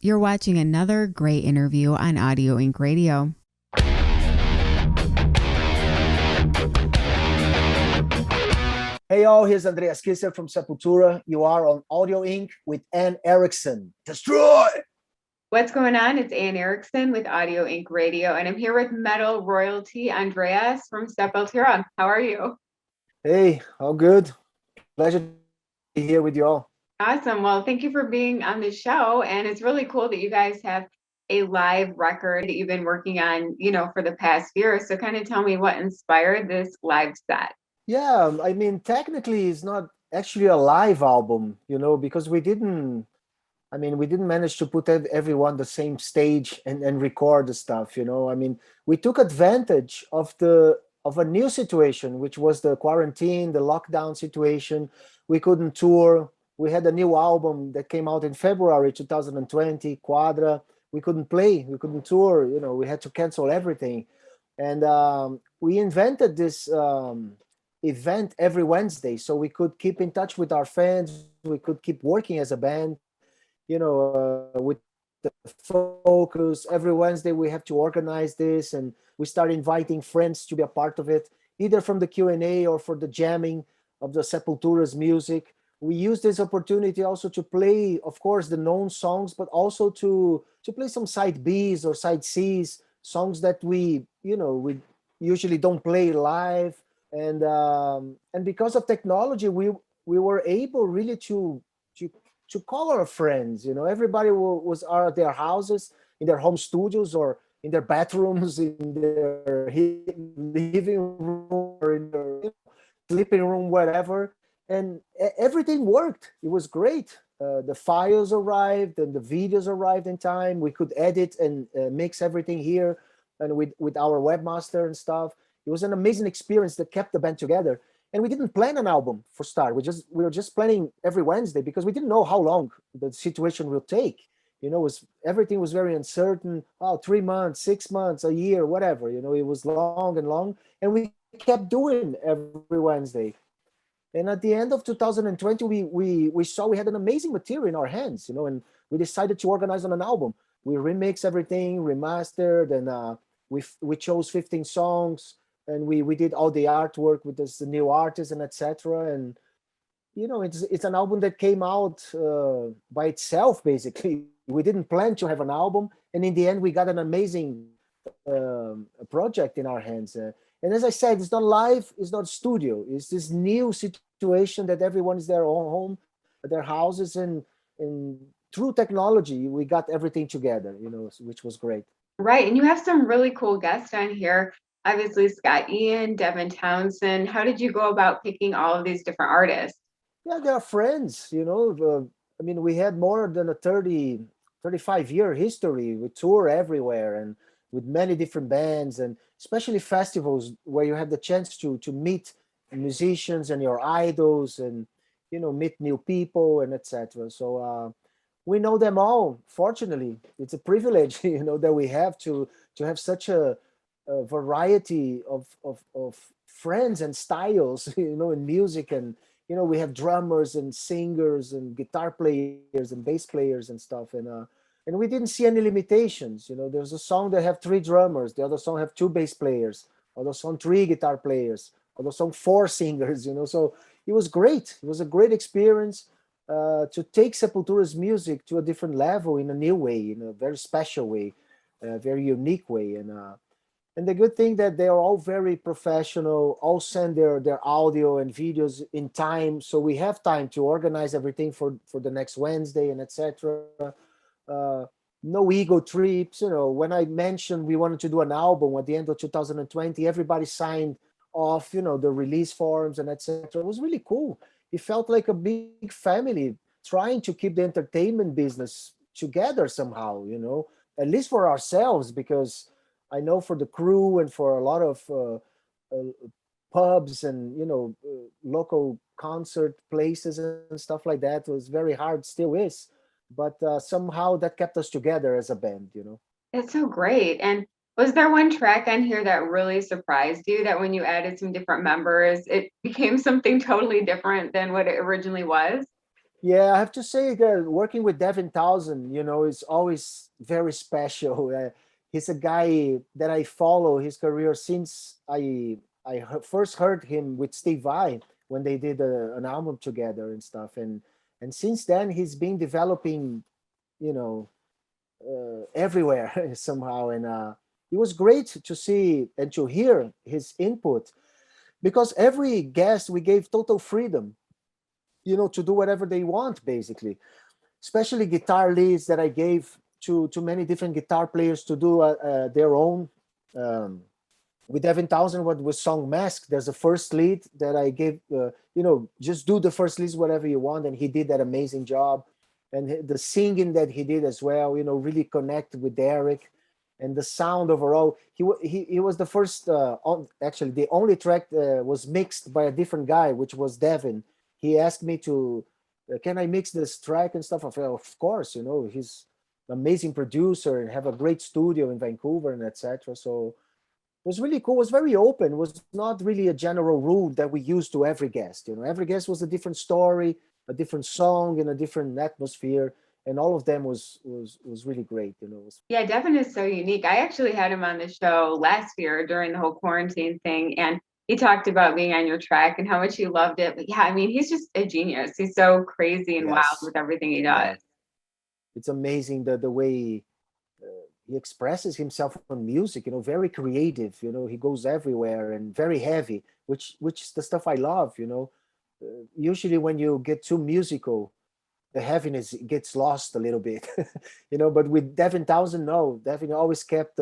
You're watching another great interview on Audio Inc. Radio. Hey all, here's Andreas Kisser from Sepultura. You are on Audio Inc. with Anne Erickson. Destroy! What's going on? It's Anne Erickson with Audio Inc. Radio, and I'm here with metal royalty Andreas from Sepultura. How are you? Hey, all good. Pleasure to be here with you all. Awesome. Well, thank you for being on the show, and it's really cool that you guys have a live record that you've been working on, for the past year. So kind of tell me what inspired this live set. Yeah, I mean, technically it's not actually a live album, because we didn't manage to put everyone the same stage and record the stuff, I mean, we took advantage of a new situation, which was the quarantine, the lockdown situation. We couldn't tour. We had a new album that came out in February 2020, Quadra. We couldn't play, we couldn't tour, we had to cancel everything. And we invented this event every Wednesday so we could keep in touch with our fans, we could keep working as a band, with the focus. Every Wednesday we have to organize this, and we start inviting friends to be a part of it, either from the Q&A or for the jamming of the Sepultura's music. We use this opportunity also to play, of course, the known songs, but also to play some side Bs or side Cs, songs that we usually don't play live. And because of technology, we were able really to call our friends. Everybody was at their houses, in their home studios, or in their bathrooms, in their living room, or in their sleeping room, whatever. And everything worked. It was great. The files arrived and the videos arrived in time. We could edit and mix everything here, and with our webmaster and stuff. It was an amazing experience that kept the band together. And we didn't plan an album for start. We were just planning every Wednesday because we didn't know how long the situation will take. Everything was very uncertain. 3 months, 6 months, a year, whatever. It was long and long, and we kept doing every Wednesday. And at the end of 2020, we saw we had an amazing material in our hands, and we decided to organize on an album. We remixed everything, remastered, and we chose 15 songs. And we did all the artwork with this new artist and etc. And it's an album that came out by itself. Basically, we didn't plan to have an album, and in the end, we got an amazing project in our hands. And as I said, it's not live, it's not studio. It's this new situation that everyone is their own home, at their houses, and through technology, we got everything together. Which was great. Right, and you have some really cool guests on here. Obviously, Scott Ian, Devin Townsend. How did you go about picking all of these different artists? Yeah, they are friends, I mean, we had more than a 35-year history. We tour everywhere and with many different bands, and especially festivals where you have the chance to meet musicians and your idols, and, meet new people and etc. So we know them all. Fortunately, it's a privilege, that we have to have such a variety of friends and styles, in music. And we have drummers and singers and guitar players and bass players and stuff. And we didn't see any limitations. There's a song that have 3 drummers, the other song have 2 bass players, other song 3 guitar players, other song 4 singers. So it was great. It was a great experience to take Sepultura's music to a different level in a new way, in a very special way, a very unique way. And the good thing that they are all very professional, all send their audio and videos in time. So we have time to organize everything for the next Wednesday and etc. No ego trips. When I mentioned we wanted to do an album at the end of 2020, everybody signed off, the release forms and etc. It was really cool. It felt like a big family trying to keep the entertainment business together somehow, at least for ourselves, because I know for the crew and for a lot of pubs and local concert places and stuff like that, it was very hard, still is, but somehow that kept us together as a band. It's so great. And was there one track on here that really surprised you, that when you added some different members, it became something totally different than what it originally was? Yeah, I have to say that working with Devin Townsend, is always very special. He's a guy that I follow his career since first heard him with Steve Vai when they did an album together and stuff, and since then he's been developing, you know, everywhere somehow, and it was great to see and to hear his input because every guest we gave total freedom, to do whatever they want, basically, especially guitar leads that I gave to many different guitar players to do their own. Um, with Devin Townsend, what was song Mask, there's a first lead that I gave, just do the first leads, whatever you want. And he did that amazing job. And the singing that he did as well, really connected with Eric and the sound overall. He was the first, actually, the only track was mixed by a different guy, which was Devin. He asked me to, can I mix this track and stuff? I said, of course, he's an amazing producer and have a great studio in Vancouver and etc. So it was really cool. It was very open. It was not really a general rule that we used to every guest. Every guest was a different story, a different song, and a different atmosphere. And all of them was really great. Yeah, Devin is so unique. I actually had him on the show last year during the whole quarantine thing, and he talked about being on your track and how much he loved it. But yeah, I mean, he's just a genius. He's so crazy and wild Yes. with everything he Yeah. does. It's amazing the way he expresses himself on music. Very creative. He goes everywhere and very heavy, which is the stuff I love. Usually when you get too musical, the heaviness gets lost a little bit. But with Devin Townsend, no, Devin always kept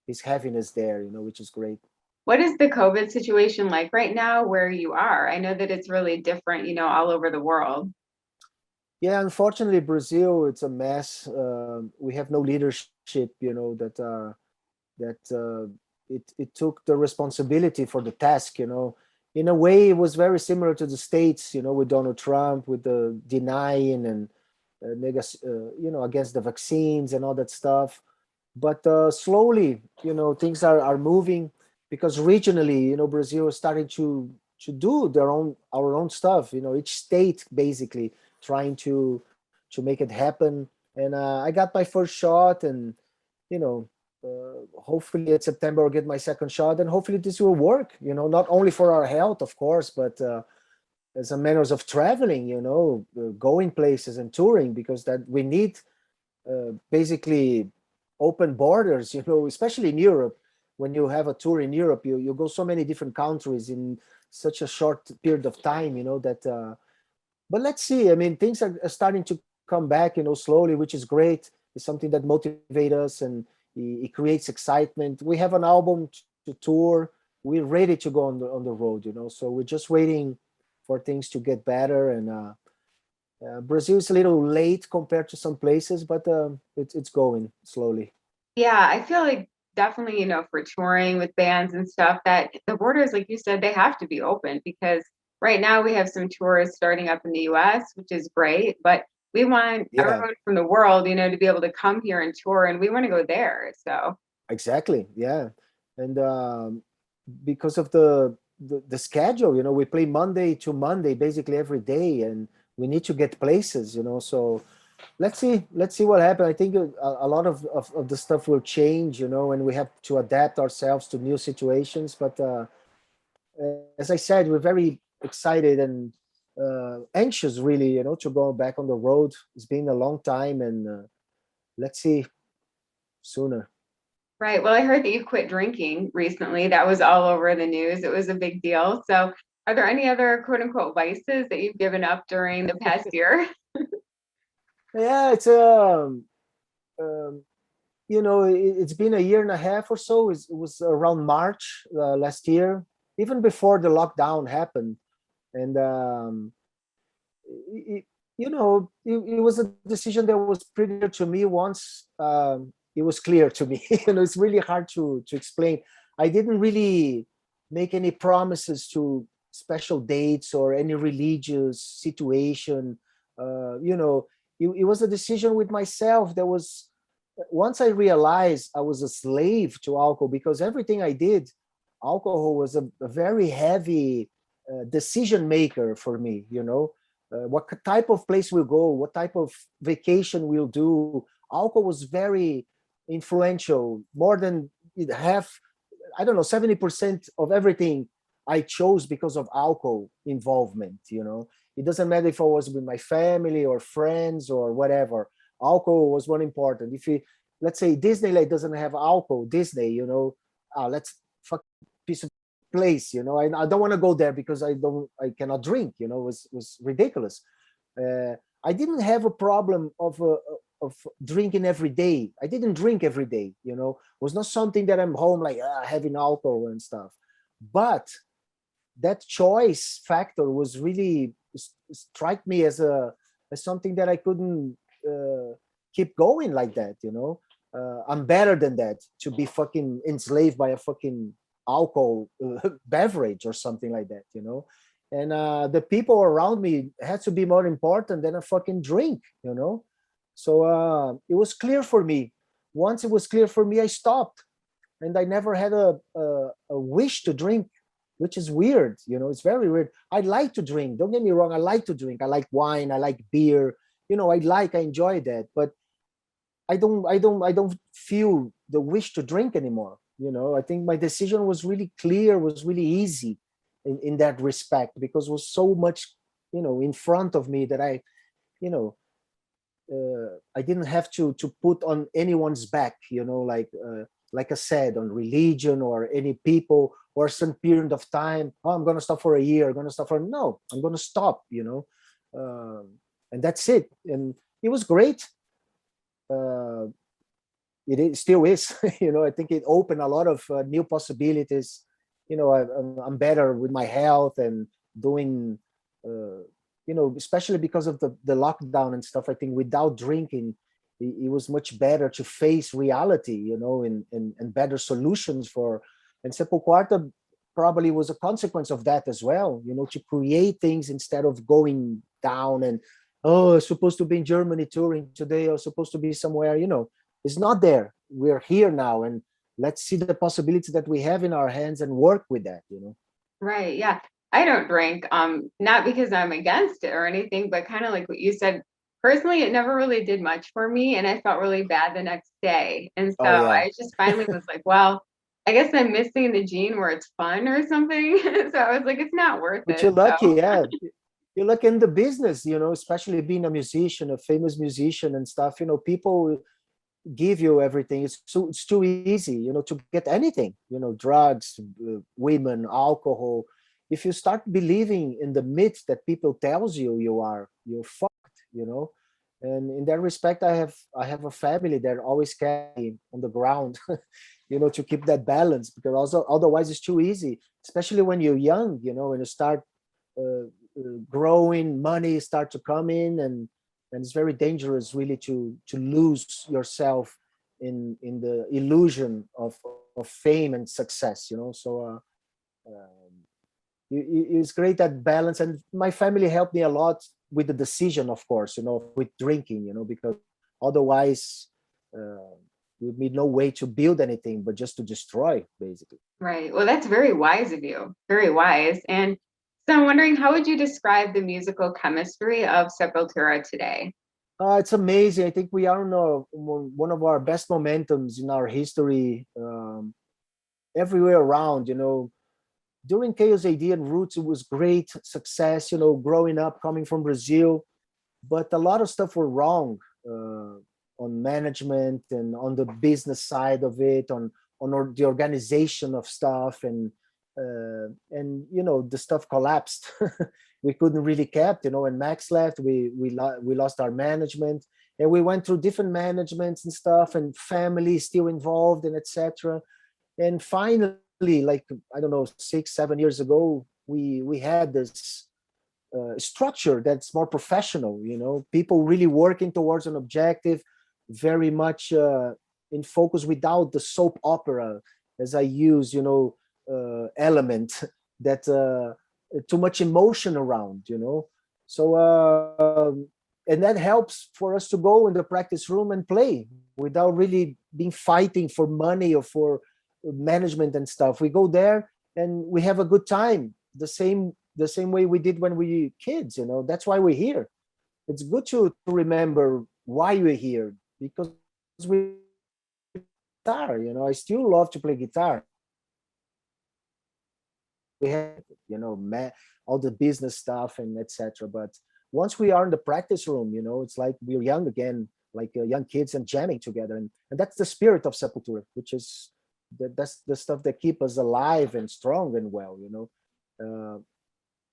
his heaviness there. Which is great. What is the COVID situation like right now where you are? I know that it's really different, all over the world. Yeah, unfortunately, Brazil, it's a mess. We have no leadership, it took the responsibility for the task. In a way, it was very similar to the States, with Donald Trump, with the denying and against the vaccines and all that stuff. But slowly, things are moving because regionally, Brazil is starting to do our own stuff. Each state basically trying to make it happen. And I got my first shot, and you know, hopefully at September I'll get my second shot, and hopefully this will work. Not only for our health, of course, but as a manners of traveling. Going places and touring, because that we need basically open borders. Especially in Europe. When you have a tour in Europe, you go so many different countries in such a short period of time. That. But let's see. I mean, things are starting to come back, slowly, which is great. It's something that motivates us, and it creates excitement. We have an album to tour. We're ready to go on the road, So we're just waiting for things to get better. And Brazil is a little late compared to some places, but it's going slowly. Yeah, I feel like definitely, for touring with bands and stuff, that the borders, like you said, they have to be open because right now we have some tours starting up in the US, which is great, but we want Yeah, everyone from the world, to be able to come here and tour, and we want to go there. So, exactly. Yeah, and because of the schedule, we play Monday to Monday basically every day, and we need to get places, So let's see what happens. I think a lot of the stuff will change, and we have to adapt ourselves to new situations. But as I said, we're very excited and anxious, really, to go back on the road. It's been a long time, and let's see sooner. right. Well, I heard that you quit drinking recently. That was all over the news. It was a big deal. So, are there any other quote unquote vices that you've given up during the past year? Yeah, it's it's been a year and a half or so. It was around March last year, even before the lockdown happened, and it, it was a decision that was pretty clear to me once it was clear to me. It's really hard to explain. I didn't really make any promises to special dates or any religious situation. It was a decision with myself that was, once I realized I was a slave to alcohol, because everything I did, alcohol was a very heavy decision maker for me. what type of place we'll go, what type of vacation we'll do. Alcohol was very influential, more than half, I don't know, 70% of everything I chose because of alcohol involvement, It doesn't matter if I was with my family or friends or whatever. Alcohol was one important. If you, let's say Disneyland doesn't have alcohol, Disney, let's fuck piece of place, I don't want to go there because I cannot drink, it was ridiculous. I didn't have a problem of drinking every day. I didn't drink every day, it was not something that I'm home like having alcohol and stuff. But that choice factor was really strike me as something that I couldn't keep going like that, I'm better than that to be fucking enslaved by a fucking alcohol beverage or something like that, and the people around me had to be more important than a fucking drink, so it was clear for me. Once it was clear for me, I stopped, and I never had a wish to drink, which is weird, it's very weird. I like to drink, don't get me wrong, I like to drink, I like wine, I like beer, I enjoy that, but I don't feel the wish to drink anymore. I think my decision was really clear, was really easy in that respect, because it was so much, in front of me that I didn't have to put on anyone's back, like I said, on religion or any people or some period of time. Oh, I'm going to stop for a year. I'm going to stop for, no, I'm going to stop, and that's it. And it was great. Still is, I think it opened a lot of new possibilities. I'm better with my health and doing, especially because of the lockdown and stuff. I think without drinking, it was much better to face reality, and better solutions for, and SepulQuatra probably was a consequence of that as well, to create things instead of going down and, oh, supposed to be in Germany touring today or supposed to be somewhere, it's not there. We're here now, and let's see the possibilities that we have in our hands and work with that, Right. Yeah. I don't drink, not because I'm against it or anything, but kind of like what you said, personally, it never really did much for me. And I felt really bad the next day. And so Oh, yeah. I just finally was like, well, I guess I'm missing the gene where it's fun or something. So I was like, it's not worth But it. you're lucky, So, yeah. You're lucky in the business, especially being a musician, a famous musician and stuff, people give you everything. It's too easy, to get anything, drugs, women, alcohol. If you start believing in the myth that people tells you're fucked, And in that respect, I have a family that always carry on the ground, to keep that balance, because also otherwise it's too easy, especially when you're young, when you start growing, money start to come in, and it's very dangerous really to lose yourself in the illusion of fame and success, so it's great, that balance. And my family helped me a lot with the decision, of course, with drinking, because otherwise would be no way to build anything but just to destroy, basically. right. Well, that's very wise of you. Very wise. And so I'm wondering, how would you describe the musical chemistry of Sepultura today? It's amazing. I think we are on one of our best momentums in our history, everywhere around, During Chaos AD and Roots, it was great success, growing up, coming from Brazil. But a lot of stuff were wrong on management and on the business side of it, on the organization of stuff, and the stuff collapsed. We couldn't really keep, when Max left, we lost our management, and we went through different managements and stuff, and family still involved, and etc. And finally, like, I don't know, 6-7 years ago, we had this structure that's more professional, people really working towards an objective, very much in focus, without the soap opera, as I use, element that too much emotion around, so and that helps for us to go in the practice room and play without really being fighting for money or for management and stuff. We go there and we have a good time, the the same way we did when we were kids. That's why we're here. It's good to remember why we're here, because we guitar. I still love to play guitar. We have, all the business stuff and etc. But once we are in the practice room, it's like we're young again, like young kids and jamming together, and that's the spirit of Sepultura, which is that's the stuff that keep us alive and strong and well.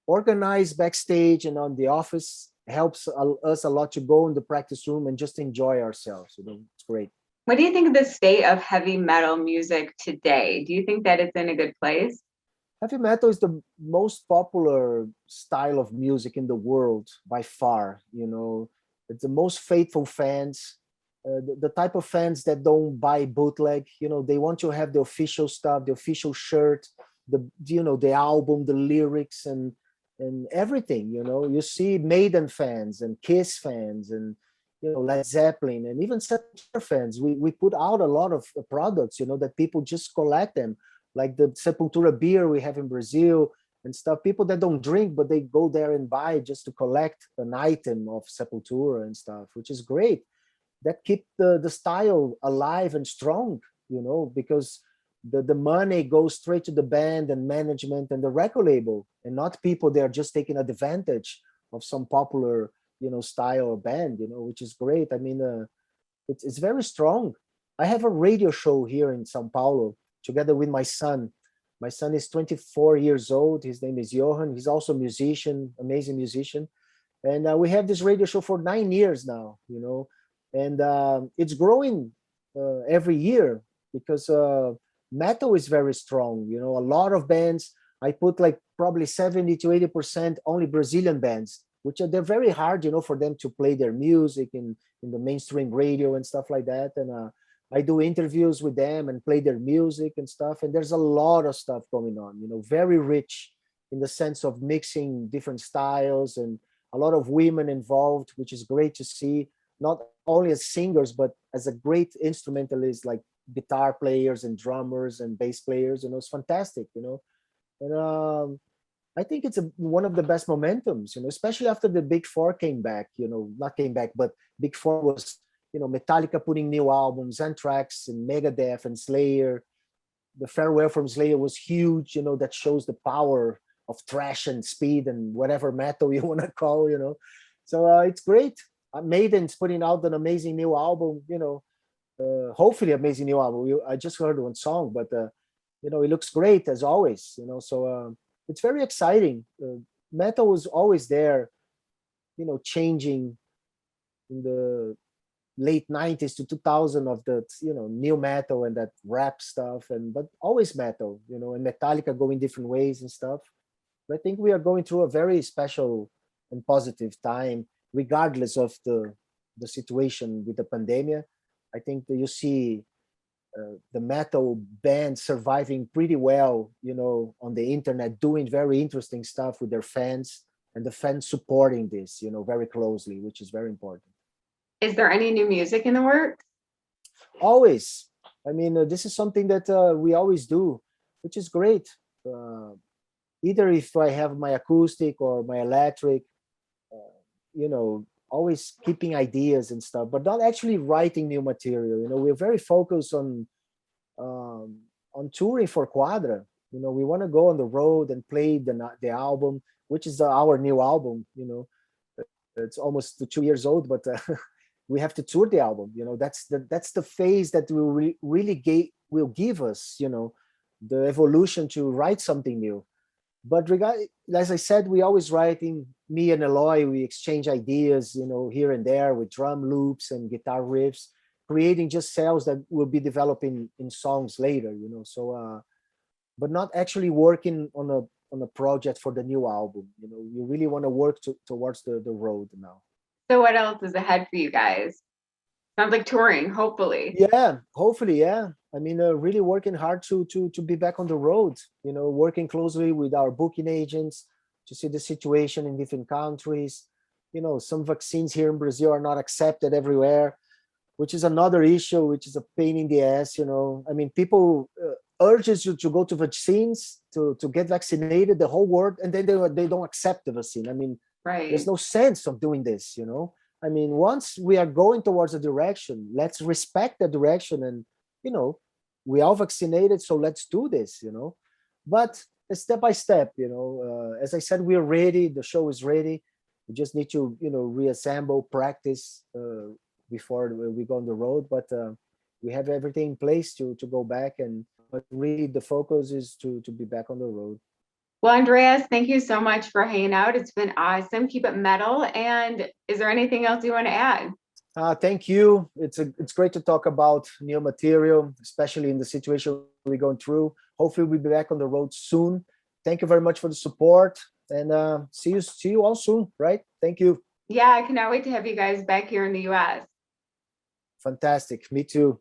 Organized backstage and on the office helps us a lot to go in the practice room and just enjoy ourselves. It's great. What do you think of the state of heavy metal music today? Do you think that it's in a good place? Heavy metal is the most popular style of music in the world by far. It's the most faithful fans, the type of fans that don't buy bootleg. They want to have the official stuff, the official shirt, the album, the lyrics, and everything. You see Maiden fans and Kiss fans and Led Zeppelin and even Sepultura fans. We put out a lot of products, that people just collect them, like the Sepultura beer we have in Brazil and stuff. People that don't drink, but they go there and buy just to collect an item of Sepultura and stuff, which is great. That keep the style alive and strong, because the money goes straight to the band and management and the record label, and not people that are just taking advantage of some popular, style or band, which is great. I mean, it's very strong. I have a radio show here in São Paulo together with my son. My son is 24 years old. His name is Johan. He's also a musician, amazing musician. And we have this radio show for 9 years now, and it's growing every year because metal is very strong. A lot of bands, I put like probably 70 to 80% only Brazilian bands, which they're very hard, for them to play their music in the mainstream radio and stuff like that. And I do interviews with them and play their music and stuff. And there's a lot of stuff going on, very rich in the sense of mixing different styles and a lot of women involved, which is great to see, not only as singers, but as a great instrumentalist, like guitar players and drummers and bass players. It's fantastic, and I think it's one of the best momentums, especially after the Big Four came back, not came back, but Big Four was, Metallica putting new albums, Anthrax and Megadeth and Slayer. The farewell from Slayer was huge, that shows the power of thrash and speed and whatever metal you want to call, So it's great. Maiden's putting out an amazing new album, hopefully amazing new album. I just heard one song, but, it looks great as always, so it's very exciting. Metal was always there, changing in the late 90s to 2000 of the new metal and that rap stuff, but always metal, and Metallica going different ways and stuff. But I think we are going through a very special and positive time, regardless of the situation with the pandemic. I think that you see the metal band surviving pretty well, on the internet, doing very interesting stuff with their fans, and the fans supporting this, very closely, which is very important. Is there any new music in the works? Always. I mean, this is something that we always do, which is great. Either if I have my acoustic or my electric, always keeping ideas and stuff, but not actually writing new material. We're very focused on touring for Quadra. We want to go on the road and play the album, which is our new album. It's almost 2 years old, but we have to tour the album. That's the phase that will will give us, the evolution to write something new. But as I said, we always writing. Me and Eloy, we exchange ideas, here and there with drum loops and guitar riffs, creating just cells that will be developing in songs later, So, but not actually working on a project for the new album. You really want to work towards the road now. So what else is ahead for you guys? Sounds like touring, hopefully. Yeah, hopefully, yeah. I mean, really working hard to be back on the road. Working closely with our booking agents to see the situation in different countries. Some vaccines here in Brazil are not accepted everywhere, which is another issue, which is a pain in the ass. I mean, people urges you to go to vaccines, to get vaccinated, the whole world, and then they don't accept the vaccine. I mean, Right. there's no sense of doing this, you know. I mean, once we are going towards a direction, let's respect the direction, and you know, we are vaccinated, so let's do this, you know. But step by step, you know. As I said, we're ready. The show is ready. We just need to, you know, reassemble, practice before we go on the road. But we have everything in place to go back, and but really the focus is to be back on the road. Well, Andreas, thank you so much for hanging out. It's been awesome. Keep it metal. And is there anything else you want to add? Thank you. It's great to talk about new material, especially in the situation we're going through. Hopefully, we'll be back on the road soon. Thank you very much for the support, and see you all soon. Right? Thank you. Yeah, I cannot wait to have you guys back here in the US. Fantastic. Me too.